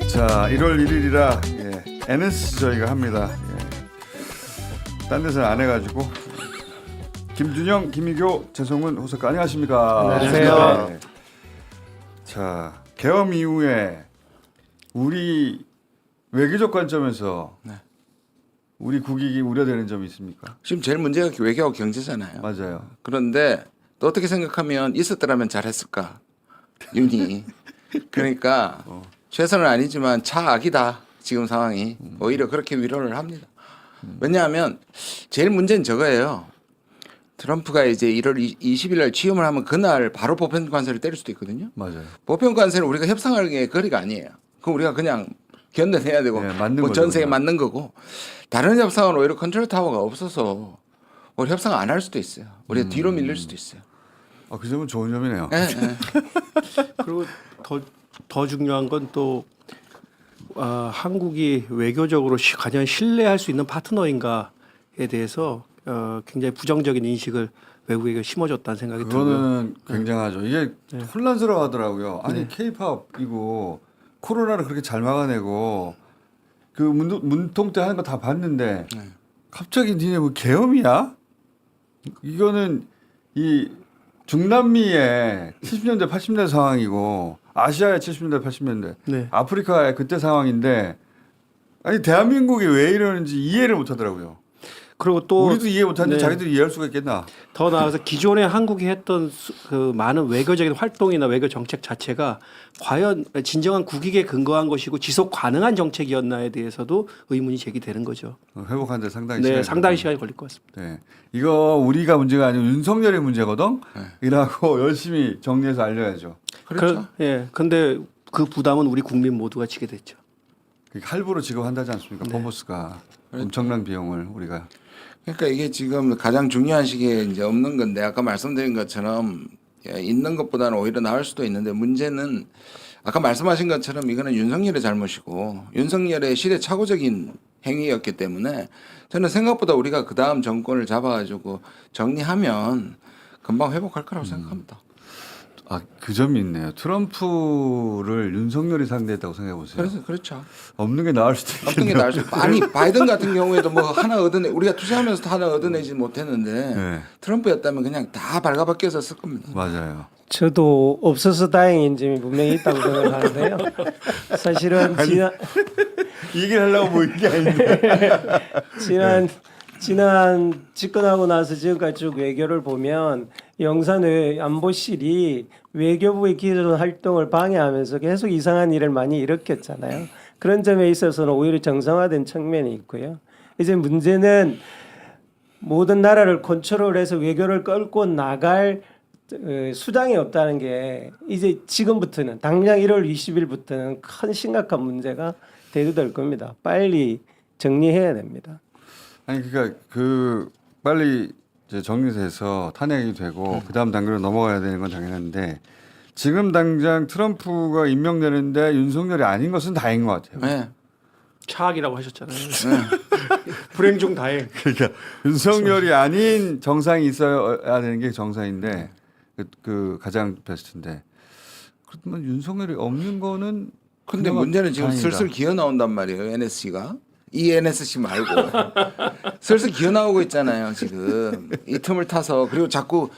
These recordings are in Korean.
자, 1월 1일이라 NS 저희가 합니다. 딴 데서는 안 해가지고. 김준영, 김희교, 최성훈 호석가 안녕하십니까? 안녕하세요. 네. 자, 계엄 이후에 우리 외교적 관점에서 우리 국익이 우려되는 점이 있습니까? 지금 제일 문제가 외교와 경제잖아요. 맞아요. 그런데 또 어떻게 생각하면 있었더라면 잘했을까? 윤이. 그러니까 최선은 아니지만 차악이다. 지금 상황이. 오히려 그렇게 위로를 합니다. 왜냐하면 제일 문제는 저거예요. 트럼프가 이제 1월 20일 날 취임을 하면 그날 바로 보편 관세를 때릴 수도 있거든요. 맞아요. 보편 관세는 우리가 협상할 게 거리가 아니에요. 그럼 우리가 그냥 견뎌내야 되고 맞는 뭐 거죠, 전 세계 그냥. 맞는 거고 다른 협상은 오히려 컨트롤 타워가 없어서 우리 협상 안 할 수도 있어요. 우리가 뒤로 밀릴 수도 있어요. 그 점은 좋은 점이네요. 네, 네. 그리고 더 중요한 건 또 한국이 외교적으로 가장 신뢰할 수 있는 파트너인가에 대해서 굉장히 부정적인 인식을 외국에게 심어줬다는 생각이 들고요. 그거는 굉장하죠. 이게 혼란스러워하더라고요. 아니 K-팝이고 코로나를 그렇게 잘 막아내고 그 문통때 하는 거 다 봤는데 갑자기 니네 뭐 계엄이야? 이거는 이 중남미의 70년대 80년대 상황이고 아시아의 70년대 80년대 네. 아프리카의 그때 상황인데 아니 대한민국이 왜 이러는지 이해를 못하더라고요. 그리고 또 우리도 이해 못하는데 네. 자기들이 이해할 수가 있겠나? 더 나아가서 기존에 한국이 했던 그 많은 외교적인 활동이나 외교 정책 자체가 과연 진정한 국익에 근거한 것이고 지속 가능한 정책이었나에 대해서도 의문이 제기되는 거죠. 회복하는 데 상당히 네, 시간이 상당히 걸리고. 시간이 걸릴 것 같습니다. 네. 이거 우리가 문제가 아니고 윤석열의 문제거든. 이라고 열심히 정리해서 알려야죠. 그렇죠. 근데 그 부담은 우리 국민 모두가 지게 됐죠. 할부로 지급한다지 않습니까? 펌버스가 엄청난 비용을 우리가. 그러니까 이게 지금 가장 중요한 시기에 이제 없는 건데 아까 말씀드린 것처럼 있는 것보다는 오히려 나을 수도 있는데 문제는 아까 말씀하신 것처럼 이거는 윤석열의 잘못이고 윤석열의 시대착오적인 행위였기 때문에 저는 생각보다 우리가 그 다음 정권을 잡아가지고 정리하면 금방 회복할 거라고 생각합니다. 그 점이 있네요. 트럼프를 윤석열이 상대했다고 생각해 보세요. 그래서 그렇죠. 없는 게 나을 수도 있겠네요. 어떤 게 나을 수 있고 아니 바이든 같은 경우에도 뭐 하나 얻어내 우리가 투자하면서 하나 얻어내지 못했는데 네. 트럼프였다면 그냥 다 발가벗겨서 쓸 겁니다. 맞아요. 저도 없어서 다행인 점이 분명히 있다고 생각하는데요. 사실은 이 얘기를 하려고 뭐 이게 아닌데. 지난 집권하고 나서 지금까지 쭉 외교를 보면 영산 안보실이 외교부의 기존 활동을 방해하면서 계속 이상한 일을 많이 일으켰잖아요. 그런 점에 있어서는 오히려 정상화된 측면이 있고요. 이제 문제는 모든 나라를 컨트롤해서 외교를 끌고 나갈 수당이 없다는 게 이제 지금부터는 당장 1월 20일부터는 큰 심각한 문제가 대두될 겁니다. 빨리 정리해야 됩니다. 아니 그러니까 빨리 이제 정리돼서 탄핵이 되고 그다음 단계로 넘어가야 되는 건 당연한데 지금 당장 트럼프가 임명되는데 윤석열이 아닌 것은 다행인 것 같아요. 네. 차악이라고 하셨잖아요. 불행 중 다행. 그러니까 윤석열이 아닌 정상이 있어야 되는 게 정상인데 그 가장 베스트인데 그렇지만 윤석열이 없는 거는 근데 그나마 문제는 지금 다행이다. 슬슬 기어 나온단 말이에요. NSC가. 이 NSC 말고 슬슬 기어 나오고 있잖아요. 지금 이 틈을 타서 그리고 자꾸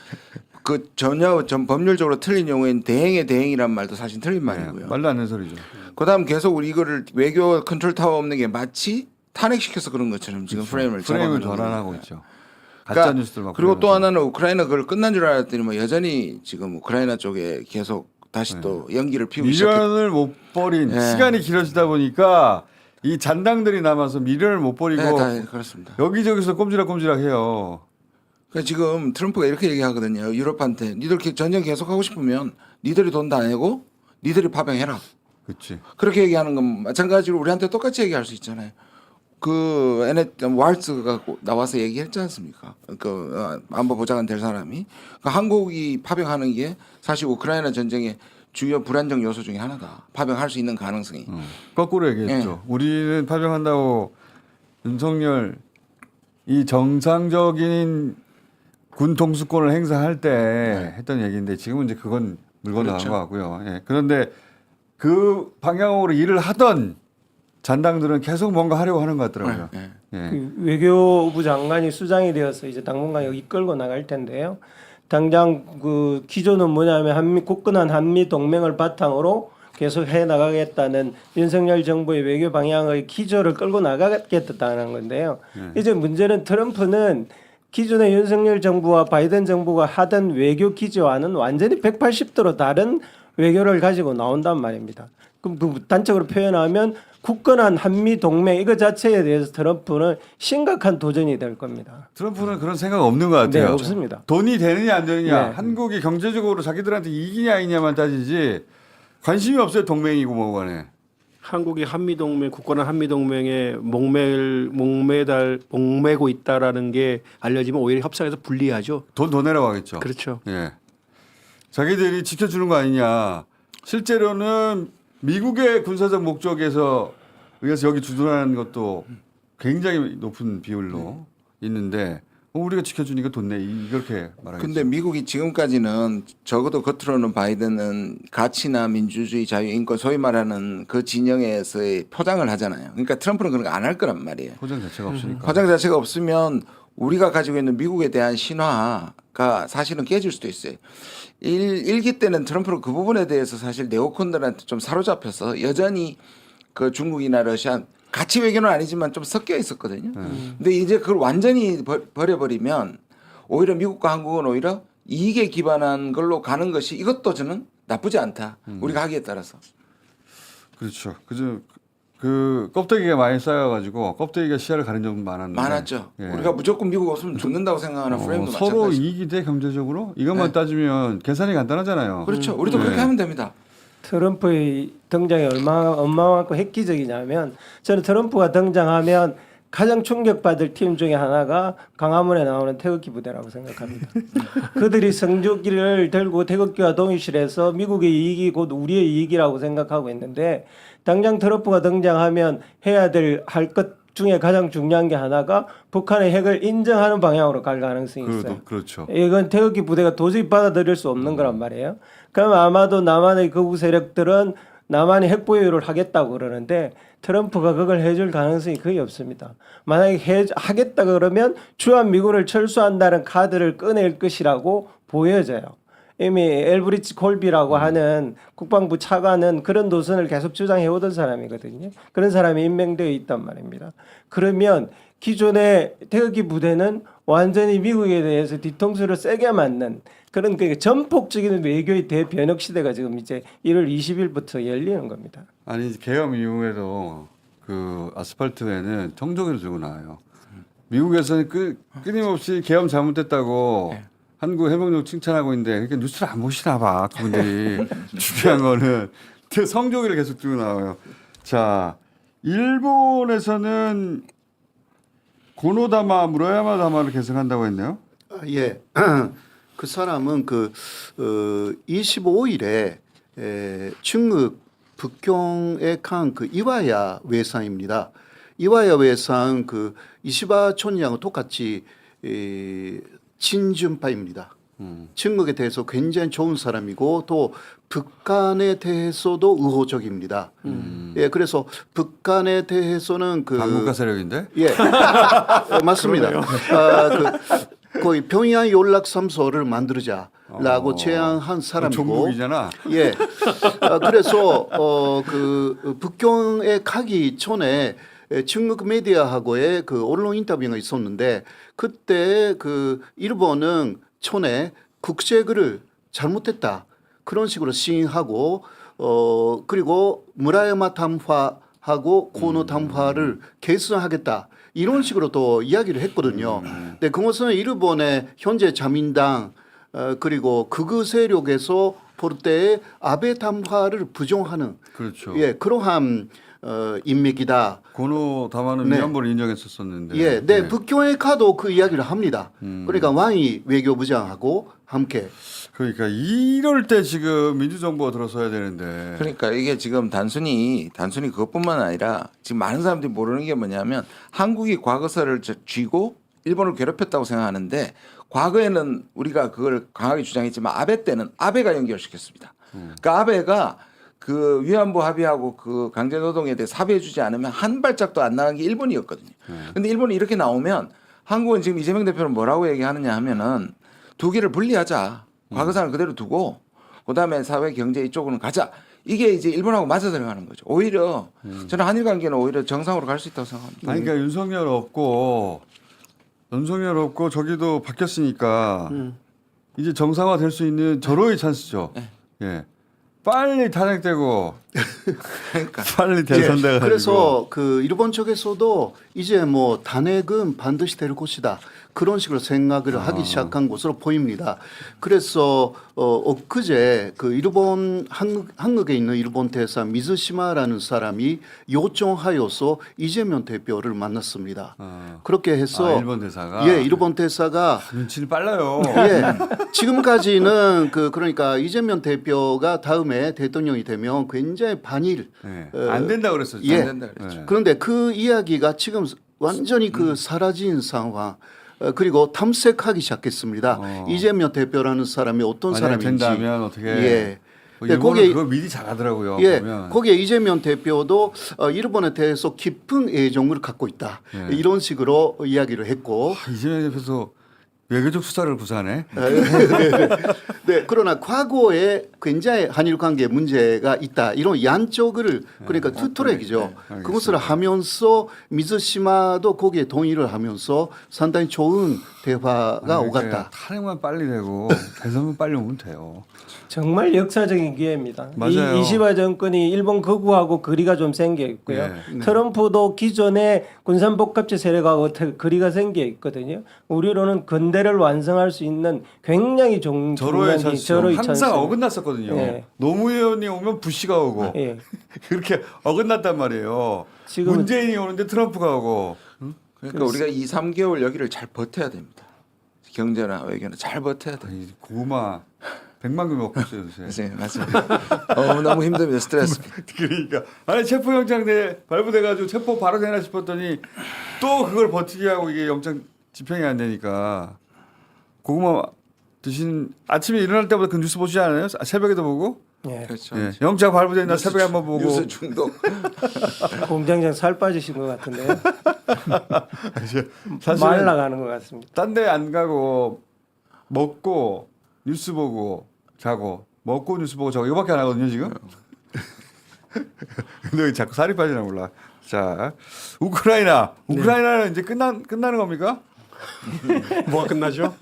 그 전혀 법률적으로 틀린 용어인 대행의 대행이란 말도 사실 틀린 말이고요. 말도 안 되는 소리죠. 그다음 계속 우리 이거를 외교 컨트롤 타워 없는 게 마치 탄핵시켜서 그런 것처럼 지금 프레임을 잡아가는 전환하고 거예요. 있죠. 가짜 그러니까 뉴스들 막 그리고 또 뿌리면서. 하나는 우크라이나 그걸 끝난 줄 알았더니 뭐 여전히 지금 우크라이나 쪽에 계속 다시 또 연기를 피우기 시작했. 미련을 못 버린 네. 시간이 길어지다 보니까 이 잔당들이 남아서 미련을 못 버리고 네, 다 그렇습니다. 여기저기서 꼼지락꼼지락 해요. 그러니까 지금 트럼프가 이렇게 얘기하거든요. 유럽한테 니들 전쟁 계속하고 싶으면 니들이 돈 다 내고 니들이 파병해라. 그렇지. 그렇게 얘기하는 건 마찬가지로 우리한테 똑같이 얘기할 수 있잖아요. 왈츠가 나와서 얘기했지 않습니까? 안보 보좌관 될 사람이 한국이 파병하는 게 사실 우크라이나 전쟁의 주요 불안정 요소 중에 하나다. 파병할 수 있는 가능성이. 거꾸로 얘기했죠. 우리는 파병한다고 윤석열 이 정상적인 군 통수권을 행사할 때 했던 얘기인데 지금은 이제 그건 물건 나간 그렇죠. 것 같고요. 예. 그런데 그 방향으로 일을 하던 잔당들은 계속 뭔가 하려고 하는 것 같더라고요. 네. 예. 그 외교부 장관이 수장이 되어서 이제 당분간 여기 이끌고 나갈 텐데요. 당장 그 기조는 뭐냐면 굳건한 한미 동맹을 바탕으로 계속 해 나가겠다는 윤석열 정부의 외교 방향의 기조를 끌고 나가겠다는 건데요. 이제 문제는 트럼프는 기존의 윤석열 정부와 바이든 정부가 하던 외교 기조와는 완전히 180도로 다른 외교를 가지고 나온단 말입니다. 그럼 그 단적으로 표현하면 굳건한 한미 동맹 이거 자체에 대해서 트럼프는 심각한 도전이 될 겁니다. 트럼프는 그런 생각 없는 것 같아요. 네, 없습니다. 돈이 되느냐 안 되느냐, 네. 한국이 경제적으로 자기들한테 이기냐 아니냐만 따지지 관심이 없어요. 동맹이고 뭐고 간에. 한국이 한미동맹 굳건한 한미동맹에 목매고 있다라는 게 알려지면 오히려 협상에서 불리하죠. 돈 더 내라고 하겠죠. 그렇죠. 예. 자기들이 지켜주는 거 아니냐. 실제로는 미국의 군사적 목적에서 의해서 여기 주둔하는 것도 굉장히 높은 비율로 있는데 우리가 지켜주니까 돈 내. 이렇게 말하겠죠. 근데 미국이 지금까지는 적어도 겉으로는 바이든은 가치나 민주주의, 자유, 인권 소위 말하는 그 진영에서의 포장을 하잖아요. 그러니까 트럼프는 그런 거 안 할 거란 말이에요. 포장 자체가 없으니까. 포장 자체가 없으면 우리가 가지고 있는 미국에 대한 신화가 사실은 깨질 수도 있어요. 일기 때는 트럼프는 그 부분에 대해서 사실 네오콘들한테 좀 사로잡혀서 여전히 그 중국이나 러시아 가치 외교는 아니지만 좀 섞여 있었거든요. 근데 이제 그걸 완전히 버려버리면 오히려 미국과 한국은 오히려 이익에 기반한 걸로 가는 것이 이것도 저는 나쁘지 않다. 우리가 하기에 따라서. 그렇죠. 그 껍데기가 많이 쌓여가지고 껍데기가 시야를 가린 적은 많았는데. 많았죠. 예. 우리가 무조건 미국 없으면 죽는다고 생각하는 프레임도 서로 마찬가지. 이익이 돼 경제적으로 이것만 네. 따지면 계산이 간단하잖아요. 그렇죠. 우리도 네. 그렇게 하면 됩니다. 트럼프의 등장이 얼마만큼 획기적이냐면 저는 트럼프가 등장하면 가장 충격받을 팀 중에 하나가 강화문에 나오는 태극기 부대라고 생각합니다. 그들이 성조기를 들고 태극기와 동일실에서 미국의 이익이 곧 우리의 이익이라고 생각하고 있는데 당장 트럼프가 등장하면 해야 될 할 것 중에 가장 중요한 게 하나가 북한의 핵을 인정하는 방향으로 갈 가능성이 있어요. 그렇죠. 이건 태극기 부대가 도저히 받아들일 수 없는 거란 말이에요. 그럼 아마도 남한의 극우 세력들은 남한이 핵 보유를 하겠다고 그러는데 트럼프가 그걸 해줄 가능성이 거의 없습니다. 만약에 하겠다 그러면 주한미군을 철수한다는 카드를 꺼낼 것이라고 보여져요. 이미 엘브리치 콜비라고 하는 국방부 차관은 그런 노선을 계속 주장해 오던 사람이거든요. 그런 사람이 임명되어 있단 말입니다. 그러면 기존의 태극기 부대는 완전히 미국에 대해서 뒤통수를 세게 맞는 그런 그 전폭적인 외교의 대변혁 시대가 지금 이제 1월 20일부터 열리는 겁니다. 아니 계엄 이후에도 그 아스팔트에는 청조기를 들고 나와요. 미국에서는 끊임없이 계엄 잘못됐다고 한국 해병력 칭찬하고 있는데 그러니까 뉴스를 안 보시나 봐 그분들이. 중요한 거는 그 성조기를 계속 들고 나와요. 자, 일본에서는 고노다마 무라야마 다마를 개성한다고 했네요. 예. 그 사람은 25일에 중국 북경에 간 그 이와야 외상입니다. 이와야 외상 그 이시바 촌이하고 똑같이 친준파입니다. 중국에 대해서 굉장히 좋은 사람이고 또 북한에 대해서도 우호적입니다. 예, 그래서 북한에 대해서는 반국가 세력인데? 예, 맞습니다. 거의 평양 연락사무소를 만들자라고 제안한 사람이고, 종북이잖아. 예, 그래서 그 북경에 가기 전에 중국 메디아하고의 그 언론 인터뷰가 있었는데 그때 그 일본은 전에 국제를 잘못했다 그런 식으로 시인하고 그리고 무라야마 담화하고 고노 담화를 개선하겠다 이런 식으로 또 이야기를 했거든요. 근데 그것은 일본의 현재 자민당 그리고 극우 세력에서 볼 때 아베 담화를 부정하는 그렇죠. 예 그러한 인맥이다. 고노 다마는 네. 위안부를 인정했었었는데. 예, 네, 북경에 가도 그 이야기를 합니다. 그러니까 왕이 외교부장하고 함께. 그러니까 이럴 때 지금 민주정부가 들어서야 되는데. 그러니까 이게 지금 단순히 그것뿐만 아니라 지금 많은 사람들이 모르는 게 뭐냐면 한국이 과거사를 쥐고 일본을 괴롭혔다고 생각하는데 과거에는 우리가 그걸 강하게 주장했지만 아베 때는 아베가 연결시켰습니다. 그러니까 아베가 그 위안부 합의하고 그 강제노동에 대해 합의해주지 않으면 한 발짝도 안 나간 게 일본이었거든요. 근데 일본이 이렇게 나오면 한국은 지금 이재명 대표는 뭐라고 얘기하느냐 하면은 두 개를 분리하자. 과거사를 그대로 두고 그다음에 사회 경제 이쪽으로는 가자. 이게 이제 일본하고 맞아 들어가는 거죠. 오히려 저는 한일 관계는 오히려 정상으로 갈 수 있다고 생각합니다. 아니, 그러니까 윤석열 없고 저기도 바뀌었으니까 이제 정상화 될 수 있는 절호의 찬스죠. 예. 빨리 탄핵되고 그러니까 빨리 대선돼가지고. 예, 그래서 그 일본 쪽에서도 이제 뭐 탄핵은 반드시 될 것이다. 그런 식으로 생각을 하기 시작한 것으로 보입니다. 그래서 엊그제 그 일본 한국에 있는 일본 대사 미즈시마라는 사람이 요청하여서 이재명 대표를 만났습니다. 그렇게 해서 일본 대사가 예, 일본 대사가 눈치는 빨라요. 예, 지금까지는 그러니까 이재명 대표가 다음에 대통령이 되면 굉장히 반일 예. 안 된다 그랬었죠. 예. 안 된다 그랬죠. 그런데 그 이야기가 지금 완전히 그 사라진 상황. 그리고 탐색하기 시작했습니다. 이재명 대표라는 사람이 어떤 만약 사람인지. 된다면 어떻게? 예. 일본은 거기에 그거 미리 잘하더라고요. 예, 보면. 거기에 이재명 대표도 일본에 대해서 깊은 애정을 갖고 있다. 예. 이런 식으로 이야기를 했고. 이재명 대표도 외교적 수사를 구사하네. 네, 그러나 과거에 굉장히 한일 관계 문제가 있다. 이런 양쪽을 그러니까 투트랙이죠. 알겠습니다. 그것을 하면서 미즈시마도 거기에 동의를 하면서 상당히 좋은 대화가 오갔다. 탄핵만 빨리 되고 대선만 빨리 오면 돼요. 정말 역사적인 기회입니다. 맞아요. 이시바 정권이 일본 극우하고 거리가 좀 생겨 있고요. 네. 트럼프도 기존의 군산복합체 세력하고 어떻게 거리가 생겨 있거든요. 우리로는 근대를 완성할 수 있는 굉장히 절호의 중요한 찬스. 절호의 항상 찬스. 어긋났었거든요. 예. 노무현이 오면 부시가 오고 예. 그렇게 어긋났단 말이에요. 지금은- 문재인이 오는데 트럼프가 오고. 그러니까 우리가 2, 3개월 여기를 잘 버텨야 됩니다. 경제나 외교나 잘 버텨야 돼. 아니, 고구마 100만 개 먹고 있어요 요새. 네, 맞습니다. 너무 힘듭니다. 스트레스입니다. 그러니까 아니 체포영장 발부돼가지고 체포 바로 되나 싶었더니 또 그걸 버티게 하고 이게 영장 집행이 안 되니까 고구마 드신 아침에 일어날 때보다 그 뉴스 보시지 않아요? 새벽에도 보고? 예. 그렇죠. 예. 영장 발부됐나 새벽에 한번 보고. 뉴스 중독. 공장장 살 빠지신 것 같은데요. 사실 말라가는 것 같습니다. 딴 데 안 가고 먹고 뉴스 보고 자고 먹고 뉴스 보고 자고 이거밖에 안 하거든요 지금. 근데 왜 자꾸 살이 빠지나 몰라. 자 우크라이나는 이제 끝나는 겁니까? 뭐가 끝나죠?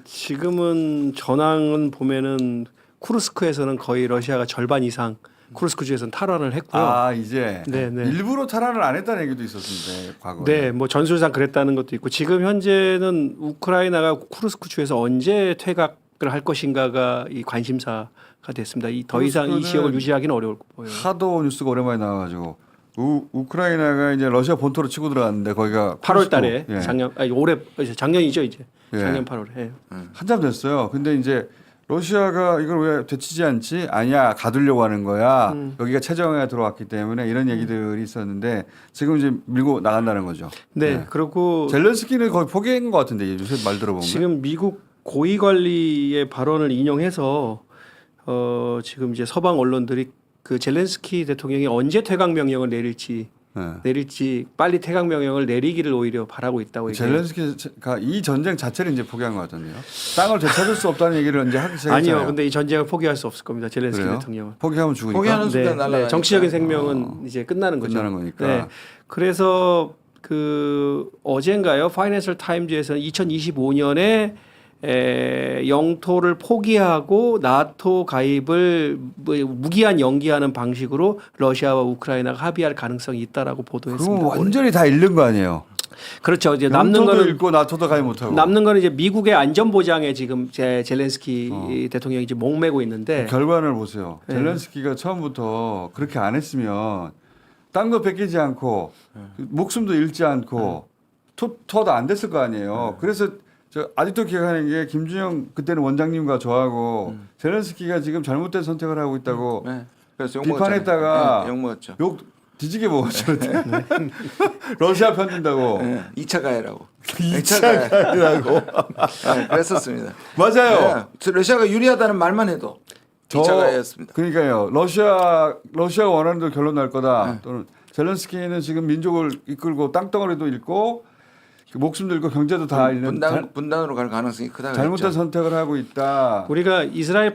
지금은 전황은 보면은 쿠르스크에서는 거의 러시아가 절반 이상 쿠르스크 주에서는 탈환을 했고요. 아 이제 네, 네. 일부러 탈환을 안 했다는 얘기도 있었는데 과거에. 네, 뭐 전술상 그랬다는 것도 있고 지금 현재는 우크라이나가 쿠르스크 주에서 언제 퇴각을 할 것인가가 이 관심사가 됐습니다. 더 이상 이 쿠르스크는 지역을 유지하기는 어려울 보여요. 하도 뉴스가 오랜만에 나와가지고 우크라이나가 이제 러시아 본토로 치고 들어갔는데 거기가 8월달에 예. 작년이죠 이제 예. 작년 8월에. 예. 한참 됐어요. 근데 이제 러시아가 이걸 왜 되치지 않지? 아니야, 가두려고 하는 거야. 여기가 최정예가 들어왔기 때문에 이런 얘기들이 있었는데 지금 이제 밀고 나간다는 거죠. 네, 그리고 젤렌스키는 거의 포기한 것 같은데 요새 말 들어보면. 지금 미국 고위관리의 발언을 인용해서 지금 이제 서방 언론들이 그 젤렌스키 대통령이 언제 퇴각 명령을 내릴지 빨리 퇴각 명령을 내리기를 오히려 바라고 있다고 얘기해요. 젤렌스키가 이 전쟁 자체를 이제 포기한 것 같던데요. 땅을 되찾을 수 없다는 얘기를 이제 하기 시작했잖아요. 아니요, 근데 이 전쟁을 포기할 수 없을 겁니다. 젤렌스키 그래요? 대통령은. 포기하면 죽으니까. 포기하는 순간 날아가니까. 정치적인 생명은 이제 끝나는 거죠. 끝나는 거니까. 네. 그래서 그 어젠가요? 파이낸셜 타임즈에서는 2025년에 영토를 포기하고 나토 가입을 무기한 연기하는 방식으로 러시아와 우크라이나가 합의할 가능성이 있다라고 보도했습니다. 그럼 완전히 다 잃는 거 아니에요. 그렇죠. 이제 남는 영토도 거는 잃고 나토도 가입 못하고. 남는 거는 이제 미국의 안전 보장에 지금 젤렌스키 대통령이 이제 목매고 있는데 결과를 보세요. 네. 젤렌스키가 처음부터 그렇게 안 했으면 땅도 뺏기지 않고 목숨도 잃지 않고 토도 안 됐을 거 아니에요. 그래서 저 아직도 기억하는 게 김준영 그때는 원장님과 저하고 젤렌스키가 지금 잘못된 선택을 하고 있다고 네. 그래서 비판했다가 욕 먹었죠. 욕 뒤지게 먹었죠. 러시아 편든다고. 네. 2차 가해라고. 2차 가해라고. 네, 그랬었습니다. 맞아요. 네. 러시아가 유리하다는 말만 해도 2차 가해였습니다. 그러니까요. 러시아가 원하는 대로 결론 날 거다. 또는 젤렌스키는 지금 민족을 이끌고 땅덩어리도 잃고 목숨도 잃고 경제도 다 잃는 분단으로 갈 가능성이 크다. 잘못된 그랬죠. 선택을 하고 있다. 우리가 이스라엘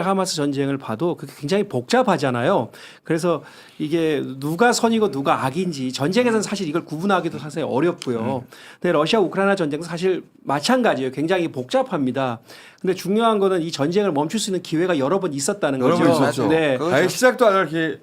하마스 전쟁을 봐도 그게 굉장히 복잡하잖아요. 그래서 이게 누가 선이고 누가 악인지 전쟁에서는 사실 이걸 구분하기도 사실 어렵고요. 근데 러시아 우크라이나 전쟁도 사실 마찬가지예요. 굉장히 복잡합니다. 근데 중요한 거는 이 전쟁을 멈출 수 있는 기회가 여러 번 있었다는 여러 거죠. 번 있었죠. 네. 아예 시작도 안 할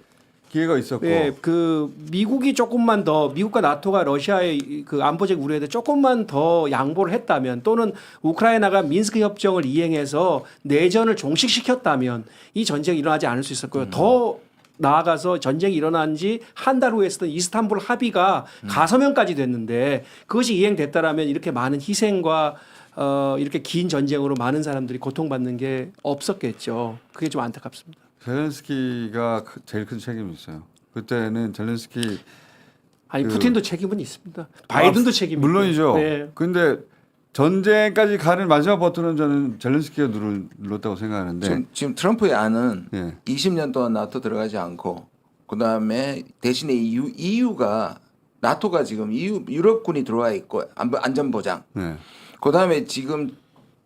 기회가 있었고. 네, 그 미국이 조금만 더 미국과 나토가 러시아의 그 안보적 우려에 대해 조금만 더 양보를 했다면 또는 우크라이나가 민스크 협정을 이행해서 내전을 종식시켰다면 이 전쟁이 일어나지 않을 수 있었고요. 더 나아가서 전쟁이 일어난 지 한 달 후에 있었던 이스탄불 합의가 가서명까지 됐는데 그것이 이행됐다라면 이렇게 많은 희생과 이렇게 긴 전쟁으로 많은 사람들이 고통받는 게 없었겠죠. 그게 좀 안타깝습니다. 젤렌스키가 제일 큰 책임이 있어요. 그때는 젤렌스키 아니 푸틴도 책임은 있습니다. 바이든도 책임이 물론이죠. 네. 근데 전쟁까지 가는 마지막 버튼은 저는 젤렌스키가 눌렀다고 생각하는데 지금 트럼프의 안은 예. 20년 동안 나토 들어가지 않고 그다음에 대신에 EU가 나토가 지금 유럽군이 들어와 있고 안전 보장. 네. 그다음에 지금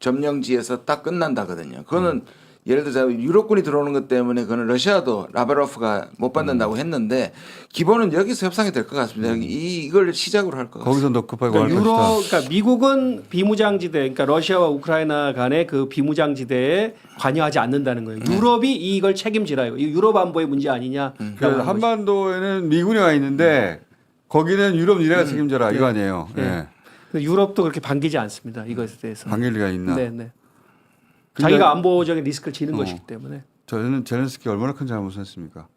점령지에서 딱 끝난다거든요. 그거는 예를 들어서 유럽군이 들어오는 것 때문에 그거는 러시아도 라브로프가 못 받는다고 했는데 기본은 여기서 협상이 될 것 같습니다. 이걸 시작으로 할 것 같습니다. 거기서 더 급하게 할 그러니까 것이다. 그러니까 미국은 비무장지대, 그러니까 러시아와 우크라이나 간의 그 비무장지대에 관여하지 않는다는 거예요. 유럽이 이걸 책임지라 이거. 유럽 안보의 문제 아니냐. 그 한반도에는 미군이 와 있는데 거기는 유럽 니네가 책임져라 이거 아니에요. 네. 예. 근데 유럽도 그렇게 반기지 않습니다. 이것에 대해서. 반길 리가 있나? 네, 네. 근데- 자기가 안보적인 리스크를 지는 것이기 때문에. 저는 젤렌스키 얼마나 큰 잘못을 했습니까?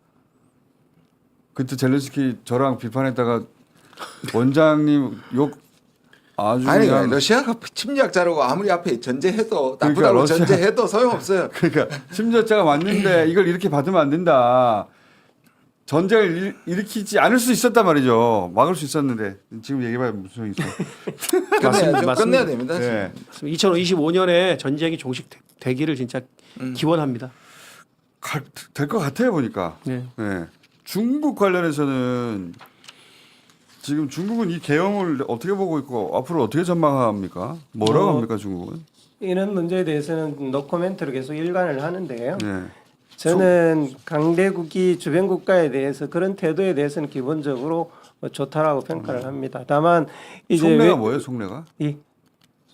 그때 젤렌스키 저랑 비판했다가 원장님 욕 아주 아니 그냥 러시아가 침략자라고 아무리 앞에 전제해도 그러니까 나쁘다고 러시아- 전제해도 소용없어요. 그러니까 심지어자가 맞는데 이걸 이렇게 받으면 안 된다. 전쟁을 일으키지 않을 수 있었단 말이죠. 막을 수 있었는데 지금 얘기해봐야 무슨 소용이 있어. 끝내야죠. 맞습니다. 끝내야 됩니다. 네. 2025년에 전쟁이 종식되기를 진짜 기원합니다. 될 것 같아요 보니까. 네. 네. 중국 관련해서는 지금 중국은 이 계엄을 어떻게 보고 있고 앞으로 어떻게 전망합니까? 뭐라고 합니까 중국은? 이런 문제에 대해서는 노코멘트로 계속 일관을 하는데요. 네. 저는 강대국이 주변 국가에 대해서 그런 태도에 대해서는 기본적으로 좋다라고 평가를 합니다. 다만 이제 속내가 뭐예요? 속내가? 이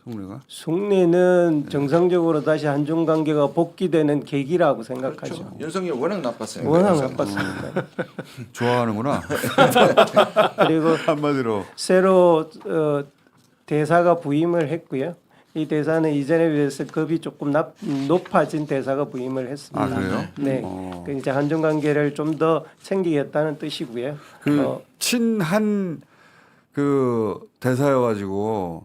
속내가? 속내는 정상적으로 다시 한중 관계가 복귀되는 계기라고 생각하죠. 윤석열 워낙 나빴어요. 워낙 그래서. 나빴습니다. 좋아하는구나. 그리고 한마디로. 새로 대사가 부임을 했고요. 이 대사는 이전에 비해서 급이 조금 높아진 대사가 부임을 했습니다. 아 그래요? 네, 그 이제 한중 관계를 좀 더 챙기겠다는 뜻이고요. 그 친한 그 대사여가지고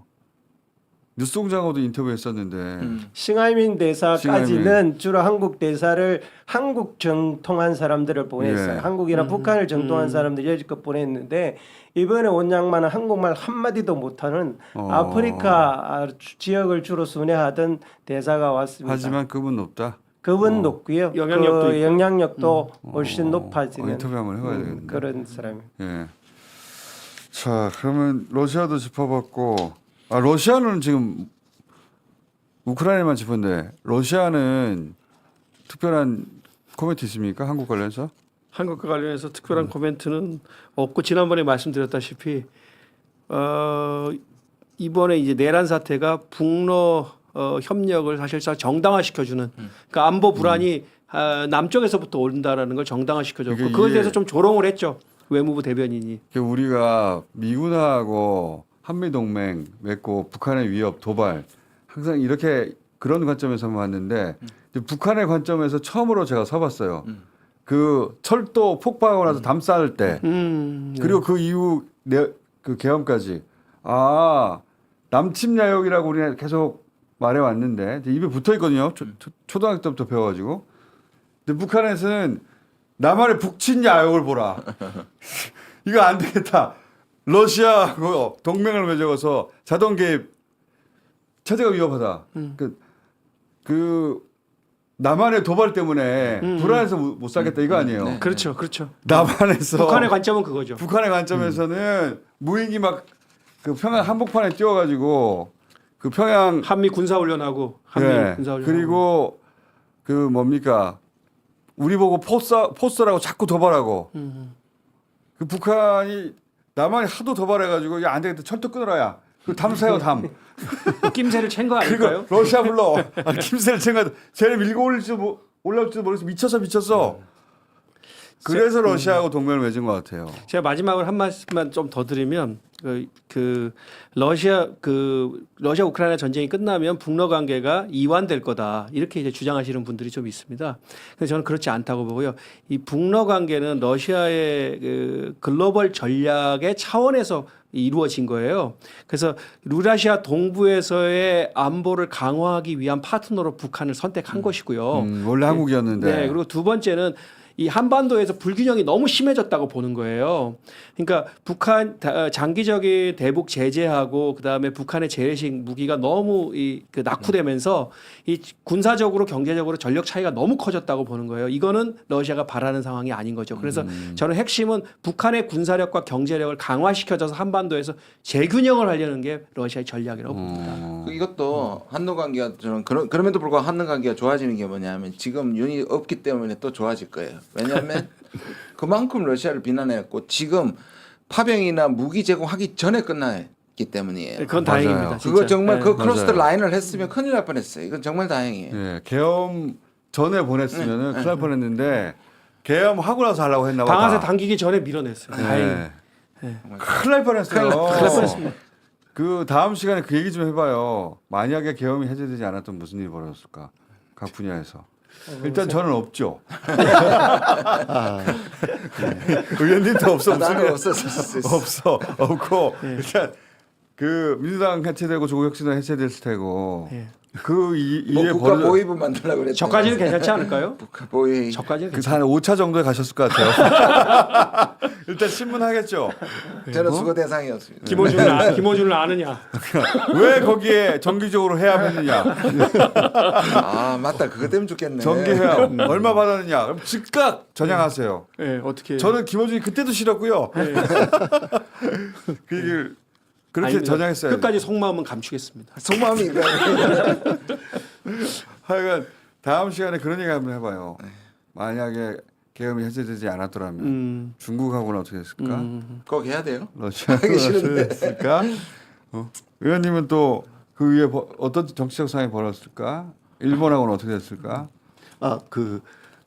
뉴스공장하고도 인터뷰했었는데 싱하이민 대사까지는 싱하이민. 주로 한국 대사를 한국 정통한 사람들을 보냈어요. 예. 한국이나 북한을 정통한 사람들 여지껏 보냈는데 이번에 온 양반은 한국말 한 마디도 못하는 아프리카 지역을 주로 순회하던 대사가 왔습니다. 하지만 급은 높다. 급은 높고요. 영향력도 그 있고. 영향력도 훨씬 높아지는 인터뷰 한번 해봐야 되겠네. 그런 사람이. 예. 자 그러면 러시아도 짚어봤고 러시아는 지금 우크라이나만 짚었는데 러시아는 특별한 코멘트 있습니까? 한국 관련해서? 한국과 관련해서 특별한 코멘트는 없고 지난번에 말씀드렸다시피 이번에 이제 내란 사태가 북러 협력을 사실상 정당화시켜주는 그러니까 안보 불안이 남쪽에서부터 온다라는 걸 정당화시켜줬고 이게- 그것에 대해서 좀 조롱을 했죠 외무부 대변인이. 우리가 미군하고 한미동맹 맺고 북한의 위협 도발 항상 이렇게 그런 관점에서만 봤는데 이제 북한의 관점에서 처음으로 제가 서봤어요. 그 철도 폭파하고 나서 담 쌓을 때 네. 그리고 그 이후 그 계엄까지 남침야욕이라고 우리가 계속 말해왔는데 입에 붙어 있거든요. 초등학교 때부터 배워가지고. 근데 북한에서는 남한의 북친야욕을 보라. 이거 안 되겠다. 러시아하고 동맹을 맺어서 자동 개입 체제가 위협하다. 그 남한의 도발 때문에 불안해서 못 살겠다 이거 아니에요. 그렇죠, 그렇죠. 남한에서 북한의 관점은 그거죠. 북한의 관점에서는 무인기 막 그 평양 한복판에 띄워가지고 그 평양 한미 군사 훈련하고 한미 예, 군사 훈련. 그리고 그 뭡니까 우리 보고 포스라고 자꾸 도발하고 그 북한이 남한이 하도 도발해가지고 야 안 되겠다 철도 끊어라야 그 담사요 담 낌새를 챈 거 아닐까요? 그리고 러시아 불러 김새를 챙가 쟤를 밀고 올라올지도 모르겠어 미쳤어 그래서 러시아하고 동맹을 맺은 것 같아요. 제가 마지막으로 한 말씀만 좀 더 드리면 러시아 우크라이나 전쟁이 끝나면 북러 관계가 이완될 거다 이렇게 이제 주장하시는 분들이 좀 있습니다. 근데 저는 그렇지 않다고 보고요. 이 북러 관계는 러시아의 그 글로벌 전략의 차원에서 이루어진 거예요. 그래서 유라시아 동부에서의 안보를 강화하기 위한 파트너로 북한을 선택한 것이고요. 원래 한국이었는데. 네, 그리고 두 번째는 이 한반도에서 불균형이 너무 심해졌다고 보는 거예요. 그러니까 북한 장기적인 대북 제재하고 그다음에 북한의 재래식 무기가 너무 그 낙후되면서 이 군사적으로 경제적으로 전력 차이가 너무 커졌다고 보는 거예요. 이거는 러시아가 바라는 상황이 아닌 거죠. 그래서 저는 핵심은 북한의 군사력과 경제력을 강화시켜줘서 한반도에서 재균형을 하려는 게 러시아의 전략이라고 봅니다. 이것도 한노 관계가 저는 그럼에도 불구하고 한노 관계가 좋아지는 게 뭐냐면 지금 윤이 없기 때문에 또 좋아질 거예요. 왜냐하면 그만큼 러시아를 비난했고 지금 파병이나 무기 제공하기 전에 끝났기 때문이에요. 그건 맞아요. 다행입니다. 진짜. 그거 정말 네. 그 크로스 더 맞아요. 라인을 했으면 큰일 날 뻔했어요. 이건 정말 다행이에요. 예, 계엄 전에 보냈으면은 큰일 날 뻔했는데 계엄하고 나서 하려고 했나 봐. 방아쇠 당기기 전에 밀어냈어요. 다행히. 큰일 날 뻔했어요. 큰일 날 뻔했습니다. 그 다음 시간에 그 얘기 좀 해봐요. 만약에 계엄이 해제되지 않았던 무슨 일이 벌어졌을까? 각 분야에서. 일단 저는 없죠. 의원님도 없어 무슨 나는 일 없었어. 없고 일단 그 민주당 해체되고 조국혁신당 해체됐을 테고 예. 그 이에 국가 보위부 만들려고 그랬죠. 저까지는 괜찮지 않을까요? 국가 보위. 저까지는 그 한 5차 정도에 가셨을 것 같아요. 일단 신문 하겠죠. 저는 수거 대상이었습니다. 김호준을 아느냐? 왜 거기에 정기적으로 해압했느냐? 아 맞다. 그거 때문에 죽겠네. 정기 해압 얼마 받았느냐? 그럼 즉각 전향하세요. 네, 어떻게? 저는 김호준이 그때도 싫었고요. 네. 그 얘기를 그렇게 아닙니다. 전향했어요. 끝까지 속마음은 감추겠습니다. 속마음이 이거. 하여간 다음 시간에 그런 얘기 한번 해봐요. 만약에 계엄이 해제되지 않았더라면 중국하고는 어떻게 됐을까? 꼭 해야 돼요. 러시아하고 하기 어떻게 싫은데. 됐을까? 의원님은 또 그 위에 어떤 정치적 상황이 벌어졌을까? 일본하고는 어떻게 됐을까? 그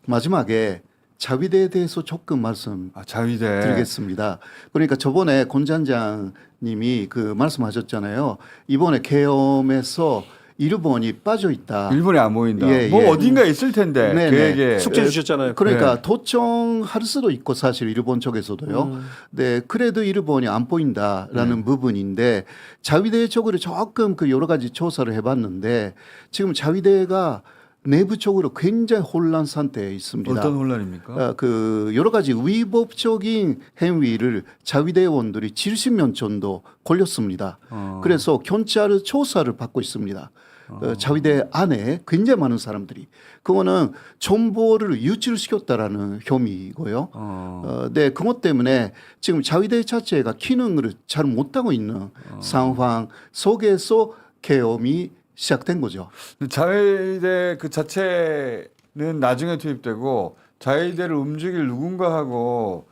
마지막에 자위대에 대해서 조금 말씀 자위대. 드리겠습니다. 그러니까 저번에 곤장장님이 그 말씀하셨잖아요. 이번에 계엄에서 일본이 빠져 있다. 일본이 안 보인다. 예, 뭐 예. 어딘가에 있을 텐데 네네. 계획에 숙제 주셨잖아요. 그러니까 네. 도청할 수도 있고 사실 일본 쪽에서도요. 네, 그래도 일본이 안 보인다라는 부분인데 자위대 쪽으로 조금 그 여러 가지 조사를 해봤는데 지금 자위대가 내부적으로 굉장히 혼란 상태에 있습니다. 어떤 혼란입니까? 그 여러 가지 위법적인 행위를 자위대원들이 70명 정도 걸렸습니다. 그래서 경찰 조사를 받고 있습니다. 자위대 안에 굉장히 많은 사람들이 그거는 정보를 유출을 시켰다라는 혐의고요. 네, 그것 때문에 지금 자위대 자체가 기능을 잘 못하고 있는 상황 속에서 계엄이 시작된 거죠. 자위대 그 자체는 나중에 투입되고 자위대를 움직일 누군가하고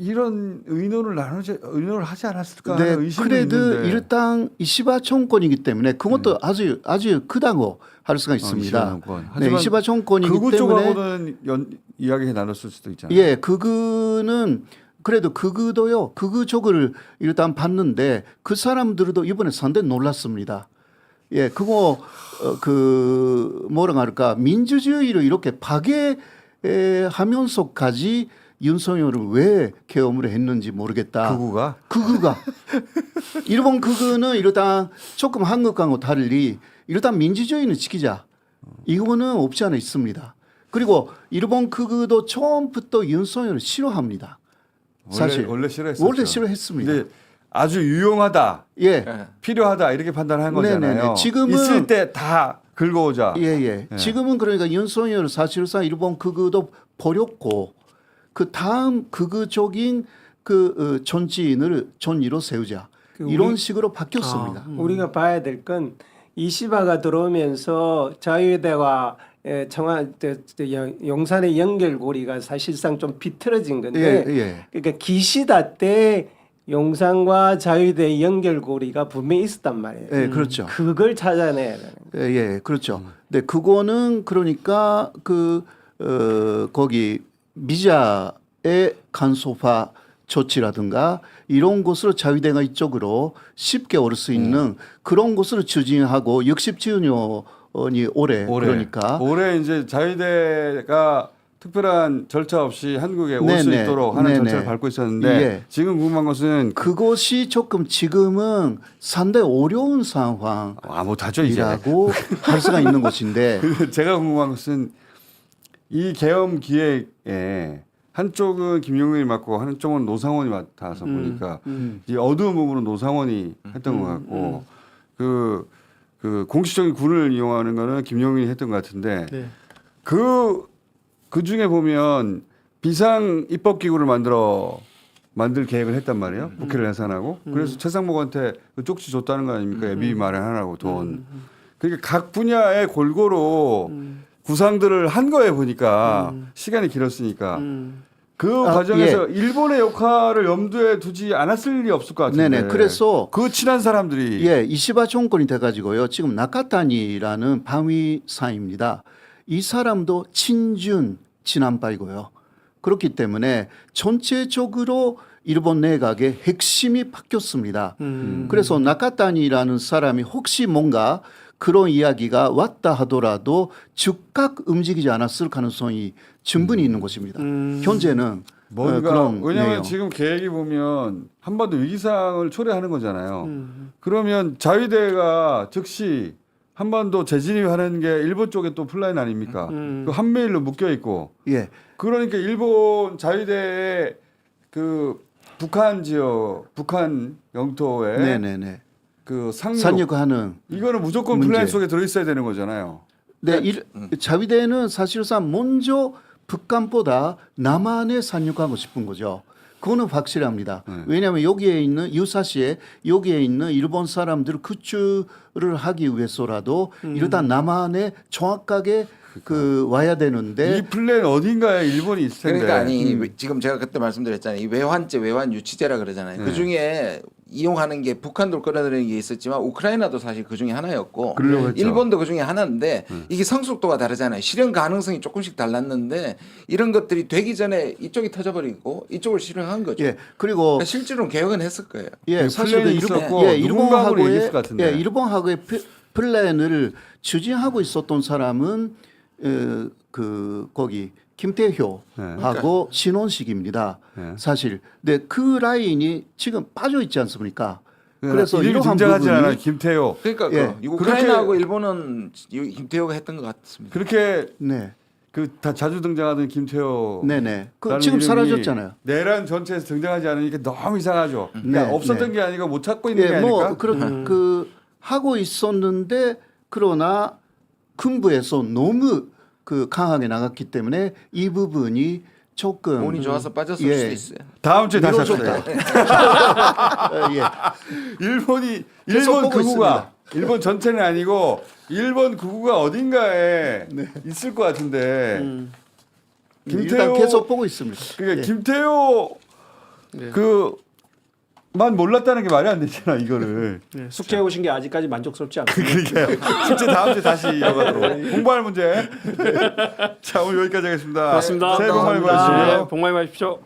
이런 의논을 하지 않았을까 네, 하는 의심이 그래도 있는데. 일단 이시바 정권이기 때문에 그것도 아주 크다고 할 수가 있습니다. 정권. 네, 하지만 이시바 정권이기 극우 때문에 쪽하고는 이야기 나눴을 수도 있잖아요. 예, 극우는 그래도 극우도요. 극우 쪽을 일단 봤는데 그 사람들도 이번에 상당히 놀랐습니다. 예, 그거 그 뭐라 할까 민주주의를 이렇게 파괴하면서까지 윤석열을 왜 계엄을 했는지 모르겠다. 극우가 일본 극우는 일단 조금 한국하고 달리 일단 민주주의는 지키자. 이거는 없지 않아 있습니다. 그리고 일본 극우도 처음부터 윤석열을 싫어합니다. 사실 원래 싫어했었죠. 원래 싫어했습니다. 근데 아주 유용하다, 예, 필요하다 이렇게 판단한 거잖아요. 네네네. 지금은 있을 때 다 긁어오자. 예. 지금은 그러니까 윤석열 사실상 일본 극우도 버렸고 그 다음 극우적인 그 전지인을 전위로 세우자 이런 식으로 바뀌었습니다. 우리가 봐야 될 건 이시바가 들어오면서 자유대와 용산의 연결고리가 사실상 좀 비틀어진 건데 예. 그러니까 기시다 때 용산과 자유대의 연결고리가 분명히 있었단 말이에요. 예, 그렇죠. 그걸 찾아내야 되는 거예요. 예, 그렇죠. 네, 그거는 그러니까 거기 미자의 간소화 조치라든가 이런 것으로 자유대가 이쪽으로 쉽게 올 수 있는 그런 것으로 추진하고 60주년이 올해 그러니까 올해 이제 자유대가 특별한 절차 없이 한국에 올 수 네네. 있도록 하는 네네. 절차를 밟고 있었는데 예. 지금 궁금한 것은 그것이 조금 지금은 상당히 어려운 상황이라고 못하죠 이제. 할 수가 있는 것인데 제가 궁금한 것은 이 계엄 기획에 한쪽은 김용일이 맡고 한쪽은 노상원이 맡아서 보니까 이 어두운 부분은 노상원이 했던 것 같고 그 공식적인 군을 이용하는 거는 김용일이 했던 것 같은데 네. 그 중에 보면 비상 입법기구를 만들 계획을 했단 말이에요. 국회를 해산하고. 그래서 최상목한테 그 쪽지 줬다는 거 아닙니까? 예비 마련하라고 돈. 그러니까 각 분야에 골고루 구상들을 한 거예요. 보니까 시간이 길었으니까. 그 과정에서 일본의 역할을 염두에 두지 않았을 리 없을 것 같은데. 네네. 그래서 그 친한 사람들이 이시바 정권이 돼가지고요. 지금 나카타니라는 방위사입니다. 이 사람도 친준 친한파이고요. 그렇기 때문에 전체적으로 일본 내각의 핵심이 바뀌었습니다. 그래서 나카타니라는 사람이 혹시 뭔가 그런 이야기가 왔다 하더라도 즉각 움직이지 않았을 가능성이 충분히 있는 것입니다. 현재는 뭔가 그런 왜냐하면 내용. 지금 계획이 보면 한반도 위기상을 초래하는 거잖아요. 그러면 자위대가 즉시 한반도 재진입하는 게 일본 쪽에 또 플랜 아닙니까? 그 한메일로 묶여 있고. 예. 그러니까 일본 자위대의 그 북한 지역, 북한 영토에 네네네. 그 상륙 산역하는 이거는 무조건 문제. 플랜 속에 들어 있어야 되는 거잖아요. 네, 자위대는 사실상 먼저 북한보다 남한에 산육하고 싶은 거죠. 그거는 확실합니다. 왜냐하면 여기에 있는 유사시에 여기에 있는 일본 사람들을 구출을 하기 위해서라도 일단 남한에 정확하게 그 와야 되는데 이 플랜 어딘가에 일본이 있을 텐데. 그러니까 아니 지금 제가 그때 말씀드렸잖아요. 이 외환죄, 외환 유치죄라 그러잖아요. 그 중에 이용하는 게 북한도 끌어들이는 게 있었지만 우크라이나도 사실 그 중에 하나였고 그러려고 했죠. 일본도 그 중에 하나인데 이게 성숙도가 다르잖아요. 실현 가능성이 조금씩 달랐는데 이런 것들이 되기 전에 이쪽이 터져버리고 이쪽을 실현한 거죠. 예 그리고 그러니까 실제로는 계획은 했을 거예요. 예 그 사실 플랜이 있었고 누군가하고 얘기했을 것 같은데. 일본하고의 플랜을 추진하고 있었던 사람은 거기 김태효하고 신원식입니다. 네. 사실. 근데 그 라인이 지금 빠져 있지 않습니까? 그래서 그래서 이름이 이러한 등장하지 않아요. 부분이 김태효. 그러니까 예. 그 우크라이나하고 일본은 김태호가 했던 것 같습니다. 그렇게 네, 그 다 자주 등장하던 김태효. 네네. 그 라는 지금 이름이 사라졌잖아요. 내란 전체에서 등장하지 않으니까 너무 이상하죠. 그러니까 네, 없었던 네. 게 아니고 못 찾고 있는 게 예, 아닐까? 그 하고 있었는데 그러나 군부에서 너무 그 강하게 나갔기 때문에 이 부분이 조금 운이 좋아서 빠졌을 예. 수도 있어요. 다음 주에 다시 미뤄졌다. 합시다. 예. 일본이 계속 일본 보고 극우가 일본 전체는 아니고 일본 극우가 어딘가에 있을 것 같은데 일단 계속 보고 있습니다. 그러니까 예. 김태효 그만 몰랐다는 게 말이 안 되잖아 이거를. 네, 숙제해 오신 게 아직까지 만족스럽지 않습니다. 그러니까요. 진짜 다음 주에 다시 이어가도록 공부할 문제. 자 오늘 여기까지 하겠습니다. 고맙습니다. 새해 복 많이 네, 받으시고요. 복 많이 받으십시오.